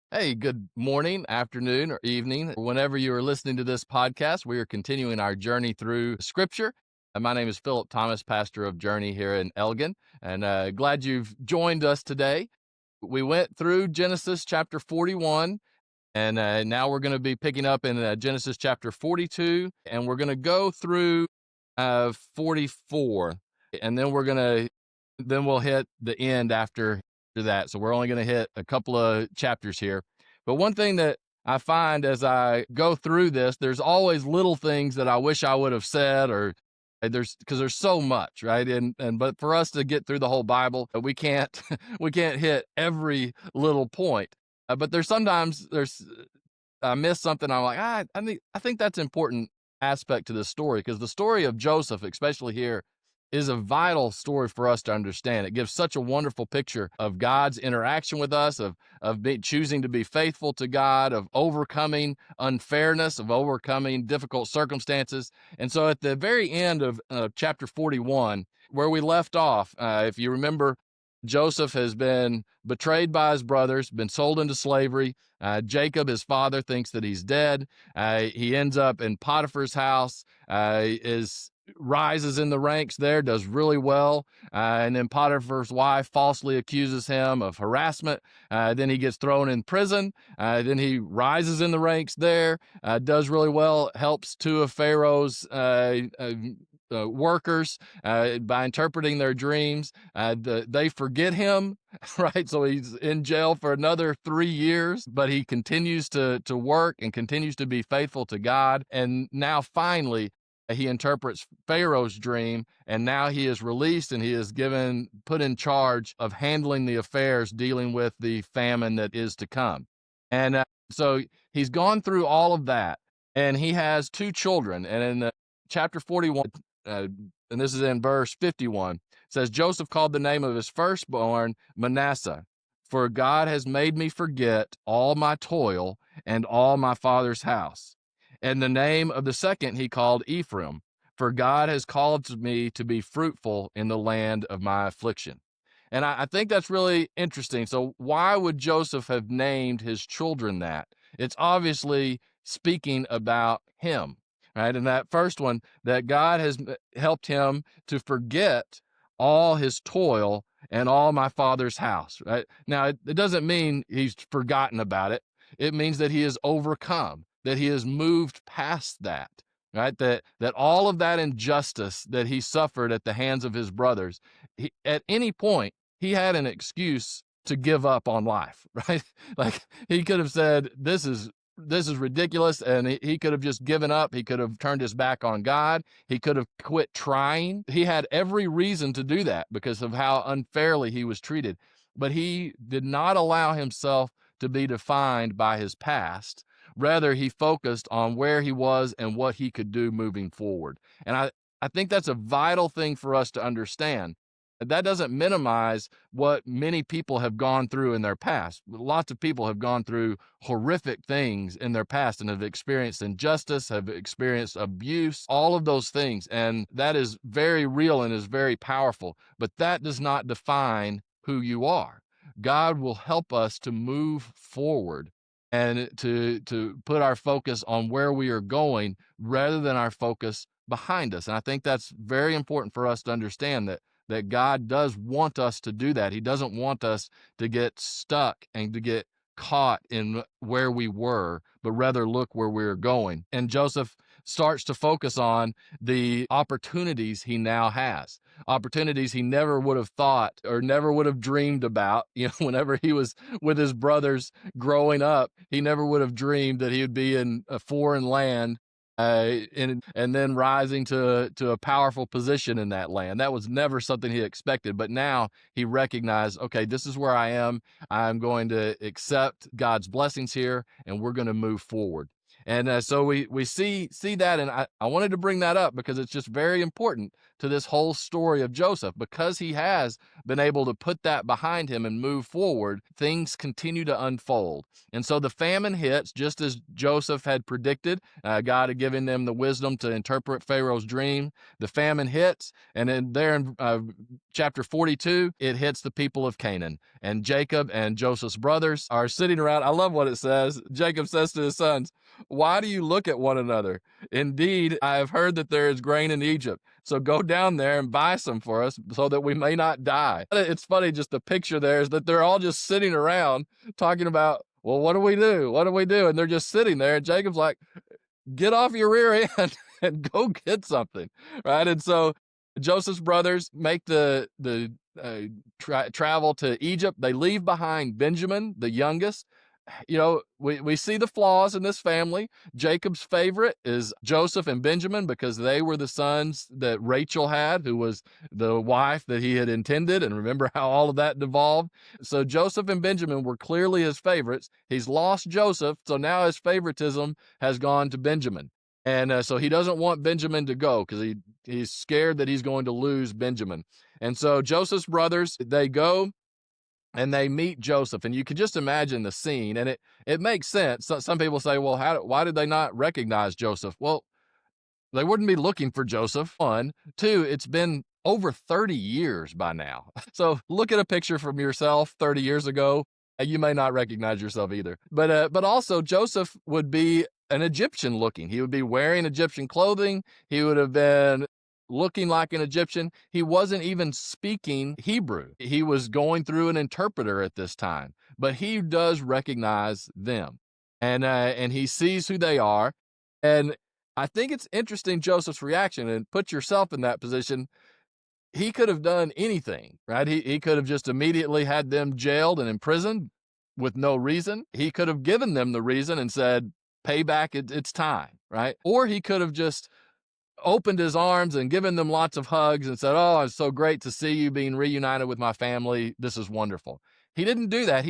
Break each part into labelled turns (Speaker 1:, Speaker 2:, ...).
Speaker 1: Hey, good morning, afternoon, or evening. Whenever you are listening to this podcast, we are continuing our journey through Scripture. My name is Philip Thomas, pastor of Journey here in Elgin, and glad you've joined us today. We went through Genesis chapter 41, and now we're going to be picking up in Genesis chapter 42, and we're going to go through 44, and then we'll hit the end after that. So we're only going to hit a couple of chapters here. But one thing that I find as I go through this, there's always little things that I wish I would have said, or because there's so much, right? And but for us to get through the whole Bible, we can't we can't hit every little point. But there's I miss something. I'm like, I think that's important aspect to this story, because the story of Joseph, especially here, is a vital story for us to understand. It gives such a wonderful picture of God's interaction with us, of choosing to be faithful to God, of overcoming unfairness, of overcoming difficult circumstances. And so, at the very end of chapter 41, where we left off, if you remember, Joseph has been betrayed by his brothers, been sold into slavery. Jacob, his father, thinks that he's dead. He ends up in Potiphar's house, is rises in the ranks there, does really well. And then Potiphar's wife falsely accuses him of harassment. Then he gets thrown in prison. Then he rises in the ranks there, does really well, helps two of Pharaoh's workers by interpreting their dreams. They forget him, right? So he's in jail for another 3 years, but he continues to work and continues to be faithful to God. And now finally, he interprets Pharaoh's dream, and now he is released, and he is put in charge of handling the affairs dealing with the famine that is to come. And so he's gone through all of that, and he has two children. And in chapter 41, uh, and this is in verse 51, it says, Joseph called the name of his firstborn Manasseh, for God has made me forget all my toil and all my father's house. And the name of the second he called Ephraim, for God has called me to be fruitful in the land of my affliction. And I think that's really interesting. So, why would Joseph have named his children that? It's obviously speaking about him, right? And that first one, that God has helped him to forget all his toil and all my father's house, right? Now, it doesn't mean he's forgotten about it. It means that he has overcome, that he has moved past that, right? That all of that injustice that he suffered at the hands of his brothers, at any point, he had an excuse to give up on life, right? Like, he could have said, this is ridiculous, and he could have just given up. He could have turned his back on God. He could have quit trying. He had every reason to do that because of how unfairly he was treated. But he did not allow himself to be defined by his past. Rather, he focused on where he was and what he could do moving forward. And I think that's a vital thing for us to understand. That doesn't minimize what many people have gone through in their past. Lots of people have gone through horrific things in their past and have experienced injustice, have experienced abuse, all of those things. And that is very real and is very powerful. But that does not define who you are. God will help us to move forward and to put our focus on where we are going rather than our focus behind us. And I think that's very important for us to understand, that God does want us to do that. He doesn't want us to get stuck and to get caught in where we were, but rather look where we're going. And Joseph starts to focus on the opportunities he now has, opportunities he never would have thought or never would have dreamed about. Whenever he was with his brothers growing up, he never would have dreamed that he would be in a foreign land, and then rising to a powerful position in that land. That was never something he expected. But now he recognized, okay, this is where I am. I'm going to accept God's blessings here, and we're going to move forward. And so we see that, and I wanted to bring that up because it's just very important to this whole story of Joseph. Because he has been able to put that behind him and move forward, things continue to unfold. And so the famine hits just as Joseph had predicted. God had given them the wisdom to interpret Pharaoh's dream. The famine hits, and then there in chapter 42, it hits the people of Canaan. And Jacob and Joseph's brothers are sitting around. I love what it says. Jacob says to his sons, "Why do you look at one another? Indeed, I have heard that there is grain in Egypt. So go down there and buy some for us so that we may not die." It's funny, just the picture there is that they're all just sitting around talking about, well, what do we do? What do we do? And they're just sitting there. And Jacob's like, get off your rear end and go get something, right? And so Joseph's brothers make the travel to Egypt. They leave behind Benjamin, the youngest. You know, we see the flaws in this family. Jacob's favorite is Joseph and Benjamin because they were the sons that Rachel had, who was the wife that he had intended. And remember how all of that devolved. So Joseph and Benjamin were clearly his favorites. He's lost Joseph, so now his favoritism has gone to Benjamin. And so he doesn't want Benjamin to go because he's scared that he's going to lose Benjamin. And so Joseph's brothers, they go and they meet Joseph, and you can just imagine the scene, and it makes sense. Some people say, well, why did they not recognize Joseph? Well, they wouldn't be looking for Joseph. One. Two, it's been over 30 years by now. So look at a picture from yourself 30 years ago. You may not recognize yourself either. But also Joseph would be an Egyptian looking. He would be wearing Egyptian clothing. He would have been looking like an Egyptian. He wasn't even speaking Hebrew. He was going through an interpreter at this time, but he does recognize them, and he sees who they are. And I think it's interesting, Joseph's reaction, and put yourself in that position. He could have done anything, right? He could have just immediately had them jailed and imprisoned with no reason. He could have given them the reason and said, payback, it's time, right? Or he could have just opened his arms and given them lots of hugs and said, "Oh, it's so great to see you being reunited with my family. This is wonderful." He didn't do that.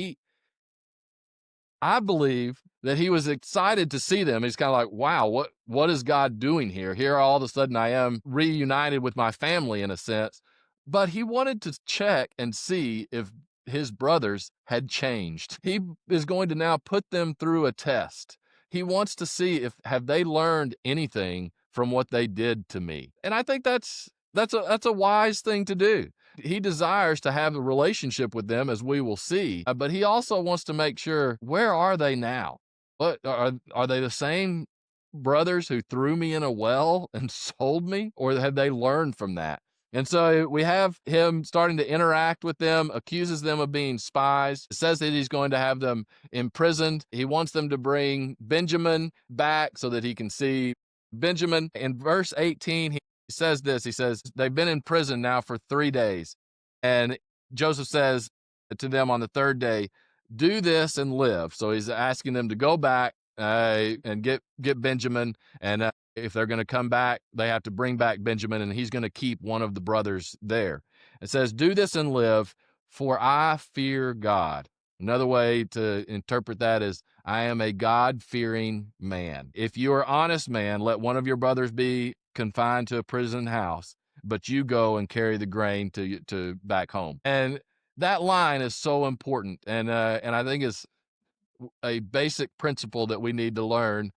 Speaker 1: I believe that he was excited to see them. He's kind of like, wow, what is God doing here? Here all of a sudden I am reunited with my family in a sense. But he wanted to check and see if his brothers had changed. He is going to now put them through a test. He wants to see if have they learned anything from what they did to me. And I think that's a wise thing to do. He desires to have a relationship with them, as we will see, but he also wants to make sure, where are they now? What are they the same brothers who threw me in a well and sold me, or have they learned from that? And so we have him starting to interact with them, accuses them of being spies, says that he's going to have them imprisoned. He wants them to bring Benjamin back so that he can see Benjamin. In verse 18, he says this. He says, they've been in prison now for 3 days. And Joseph says to them on the third day, do this and live. So he's asking them to go back and get Benjamin. And if they're going to come back, they have to bring back Benjamin, and he's going to keep one of the brothers there. It says, do this and live, for I fear God. Another way to interpret that is, I am a God-fearing man. If you are honest man, let one of your brothers be confined to a prison house, but you go and carry the grain to back home. And that line is so important, and I think it's a basic principle that we need to learn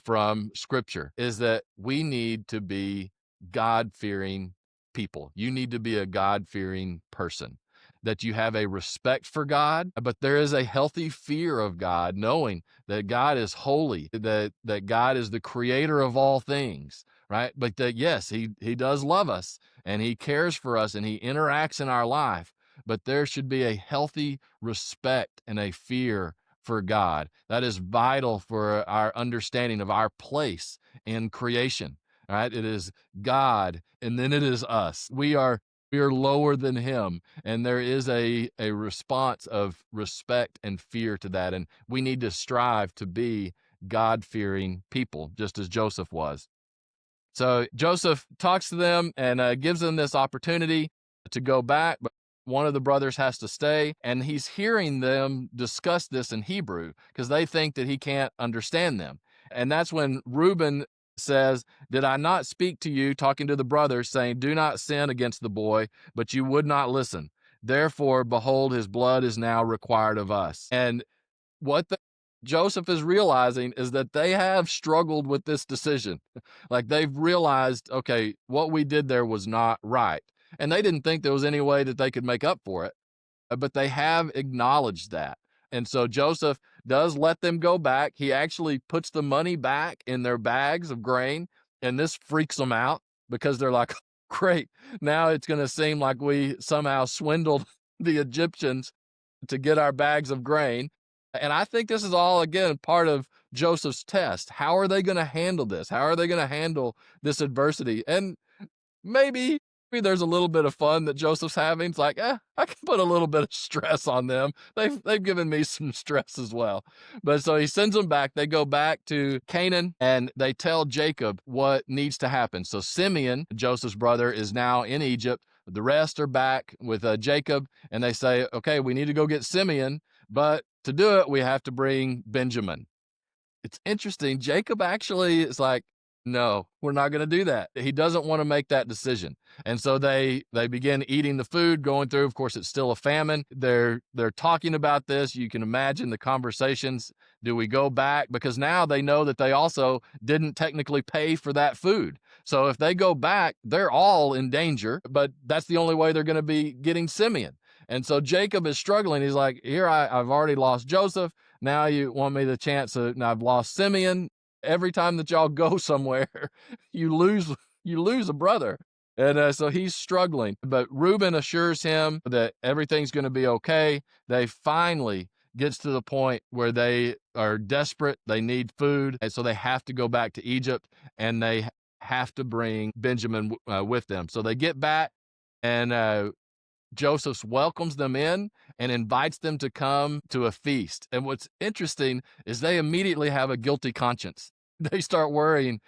Speaker 1: from Scripture, is that we need to be God-fearing people. You need to be a God-fearing person, that you have a respect for God, but there is a healthy fear of God, knowing that God is holy, that God is the creator of all things, right? But that, yes, he does love us, and he cares for us, and he interacts in our life, but there should be a healthy respect and a fear for God. That is vital for our understanding of our place in creation, right? It is God, and then it is us. We are lower than him, and there is a response of respect and fear to that, and we need to strive to be God-fearing people, just as Joseph was. So Joseph talks to them and gives them this opportunity to go back, but one of the brothers has to stay, and he's hearing them discuss this in Hebrew because they think that he can't understand them. And that's when Reuben says, "Did I not speak to you," talking to the brothers, saying, "Do not sin against the boy," but you would not listen. Therefore, behold, his blood is now required of us. And what Joseph is realizing is that they have struggled with this decision. Like they've realized, okay, what we did there was not right. And they didn't think there was any way that they could make up for it, but they have acknowledged that. And so Joseph does let them go back. He actually puts the money back in their bags of grain, and this freaks them out because they're like, great, now it's going to seem like we somehow swindled the Egyptians to get our bags of grain. And I think this is all, again, part of Joseph's test. How are they going to handle this? How are they going to handle this adversity? And maybe there's a little bit of fun that Joseph's having. It's like, I can put a little bit of stress on them. They've given me some stress as well. But so he sends them back. They go back to Canaan and they tell Jacob what needs to happen. So Simeon, Joseph's brother, is now in Egypt. The rest are back with Jacob, and they say, okay, we need to go get Simeon, but to do it, we have to bring Benjamin. It's interesting. Jacob actually is like, no, we're not going to do that. He doesn't want to make that decision. And so they begin eating the food, going through. Of course, it's still a famine. They're talking about this. You can imagine the conversations. Do we go back? Because now they know that they also didn't technically pay for that food. So if they go back, they're all in danger, but that's the only way they're going to be getting Simeon. And so Jacob is struggling. He's like, here, I've already lost Joseph. Now you want me the chance of, now I've lost Simeon. Every time that y'all go somewhere, you lose a brother. And so he's struggling. But Reuben assures him that everything's going to be okay. They finally gets to the point where they are desperate. They need food. And so they have to go back to Egypt, and they have to bring Benjamin with them. So they get back, and Joseph welcomes them in and invites them to come to a feast. And what's interesting is they immediately have a guilty conscience. They start worrying,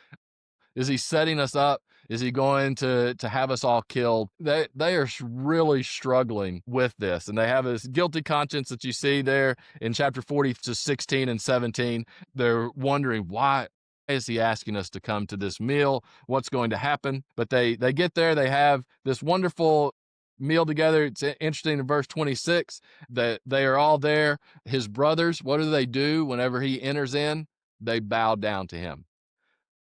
Speaker 1: is he setting us up? Is he going to have us all killed? They are really struggling with this. And they have this guilty conscience that you see there in chapter 40 to 16 and 17. They're wondering, why is he asking us to come to this meal? What's going to happen? But they get there. They have this wonderful meal together. It's interesting in verse 26 that they are all there. His brothers, what do whenever he enters in? They bow down to him,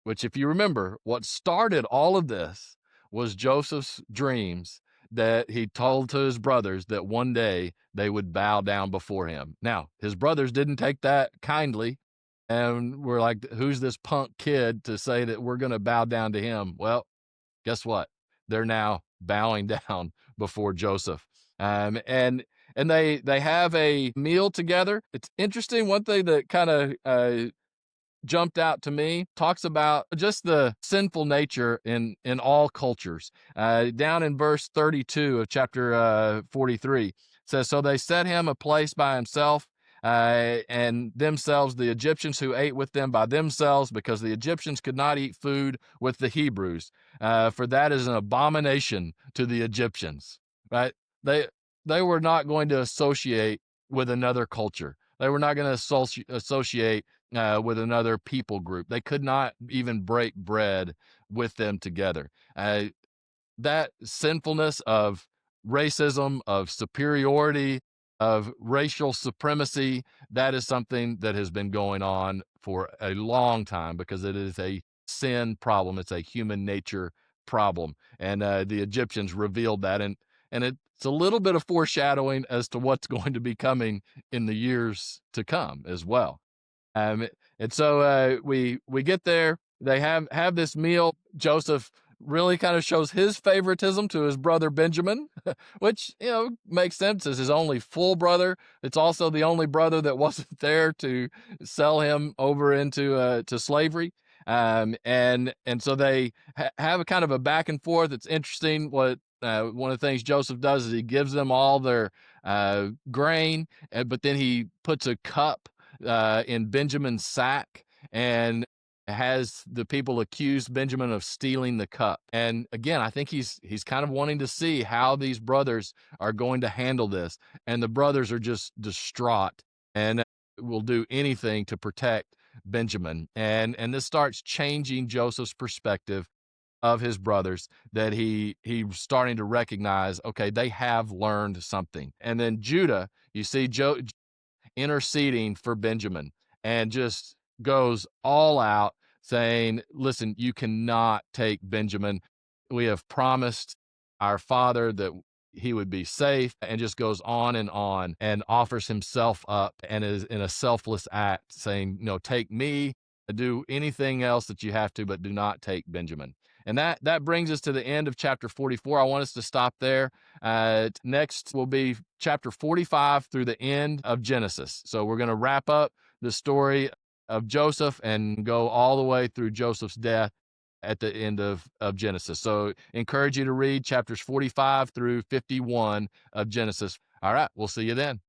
Speaker 1: which, if you remember, what started all of this was Joseph's dreams that he told to his brothers that one day they would bow down before him. Now, his brothers didn't take that kindly, and were like, who's this punk kid to say that we're going to bow down to him? Well, guess what? They're now bowing down before Joseph. And they have a meal together. It's interesting. One thing that kind of jumped out to me talks about just the sinful nature in all cultures. Down in verse 32 of chapter 43, it says, so they set him a place by himself, and themselves, the Egyptians who ate with them by themselves, because the Egyptians could not eat food with the Hebrews, for that is an abomination to the Egyptians. Right? They were not going to associate with another culture. They were not going to associate with another people group. They could not even break bread with them together. That sinfulness of racism, of superiority, of racial supremacy, that is something that has been going on for a long time, because it is a sin problem. It's a human nature problem. And the Egyptians revealed that. And it's a little bit of foreshadowing as to what's going to be coming in the years to come as well. And so we get there. They have this meal. Joseph really kind of shows his favoritism to his brother Benjamin, which, makes sense as his only full brother. It's also the only brother that wasn't there to sell him over into to slavery. And so they have a kind of a back and forth. It's interesting what one of the things Joseph does is he gives them all their grain, but then he puts a cup in Benjamin's sack, and has the people accuse Benjamin of stealing the cup. And again, I think he's kind of wanting to see how these brothers are going to handle this. And the brothers are just distraught and will do anything to protect Benjamin. And this starts changing Joseph's perspective of his brothers, that he's starting to recognize, okay, they have learned something. And then Judah, you see interceding for Benjamin and just goes all out saying, listen, you cannot take Benjamin. We have promised our father that he would be safe, and just goes on and offers himself up and is in a selfless act saying, take me, do anything else that you have to, but do not take Benjamin. And that brings us to the end of chapter 44. I want us to stop there. Next will be chapter 45 through the end of Genesis. So we're going to wrap up the story of Joseph and go all the way through Joseph's death at the end of Genesis. So encourage you to read chapters 45 through 51 of Genesis. All right, we'll see you then.